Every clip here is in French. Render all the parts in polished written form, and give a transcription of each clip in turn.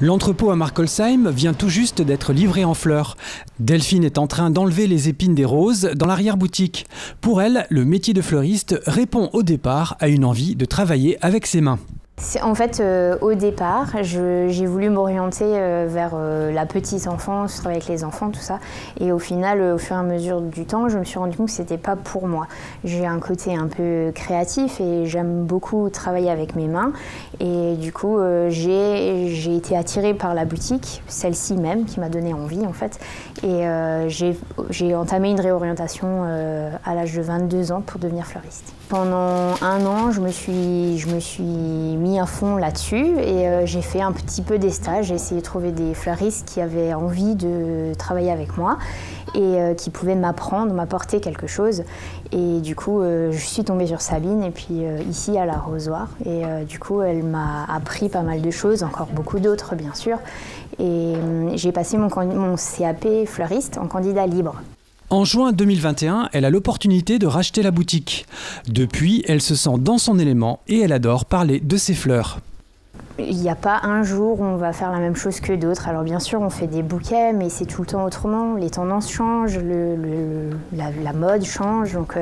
L'entrepôt à Markolsheim vient tout juste d'être livré en fleurs. Delphine est en train d'enlever les épines des roses dans l'arrière-boutique. Pour elle, le métier de fleuriste répond au départ à une envie de travailler avec ses mains. En fait, au départ, j'ai voulu m'orienter vers la petite enfance, travailler avec les enfants, tout ça. Et au final, au fur et à mesure du temps, je me suis rendu compte que c'était pas pour moi. J'ai un côté un peu créatif et j'aime beaucoup travailler avec mes mains. Et du coup, j'ai été attirée par la boutique, celle-ci même, qui m'a donné envie en fait. Et j'ai entamé une réorientation à l'âge de 22 ans pour devenir fleuriste. Pendant un an, je me suis mis à fond là-dessus et j'ai fait un petit peu des stages. J'ai essayé de trouver des fleuristes qui avaient envie de travailler avec moi et qui pouvaient m'apporter quelque chose. Et du coup, je suis tombée sur Sabine et puis ici à l'Arrosoir. Et du coup, elle m'a appris pas mal de choses, encore beaucoup d'autres bien sûr. Et j'ai passé mon CAP fleuriste en candidat libre. En juin 2021, elle a l'opportunité de racheter la boutique. Depuis, elle se sent dans son élément et elle adore parler de ses fleurs. Il n'y a pas un jour où on va faire la même chose que d'autres. Alors bien sûr, on fait des bouquets, mais c'est tout le temps autrement. Les tendances changent, la mode change, donc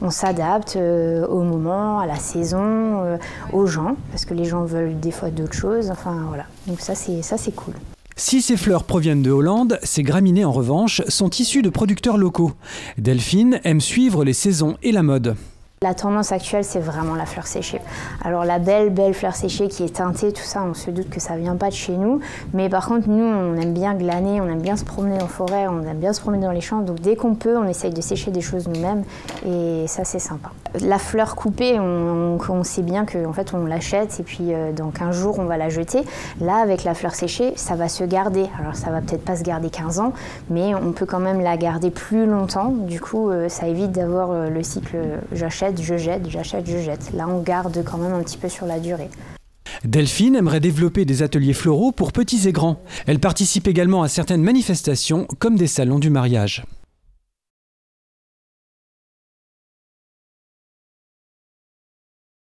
on s'adapte au moment, à la saison, aux gens, parce que les gens veulent des fois d'autres choses. Enfin voilà, donc ça c'est cool. Si ces fleurs proviennent de Hollande, ces graminées en revanche sont issues de producteurs locaux. Delphine aime suivre les saisons et la mode. La tendance actuelle, c'est vraiment la fleur séchée. Alors la belle fleur séchée qui est teintée, tout ça, on se doute que ça vient pas de chez nous. Mais par contre, nous, on aime bien glaner, on aime bien se promener en forêt, on aime bien se promener dans les champs. Donc dès qu'on peut, on essaye de sécher des choses nous-mêmes et ça, c'est sympa. La fleur coupée, on sait bien qu'en fait, on l'achète et puis dans 15 jours, on va la jeter. Là, avec la fleur séchée, ça va se garder. Alors ça va peut-être pas se garder 15 ans, mais on peut quand même la garder plus longtemps. Du coup, ça évite d'avoir le cycle j'achète, je jette, j'achète, je jette. Là, on garde quand même un petit peu sur la durée. Delphine aimerait développer des ateliers floraux pour petits et grands. Elle participe également à certaines manifestations, comme des salons du mariage.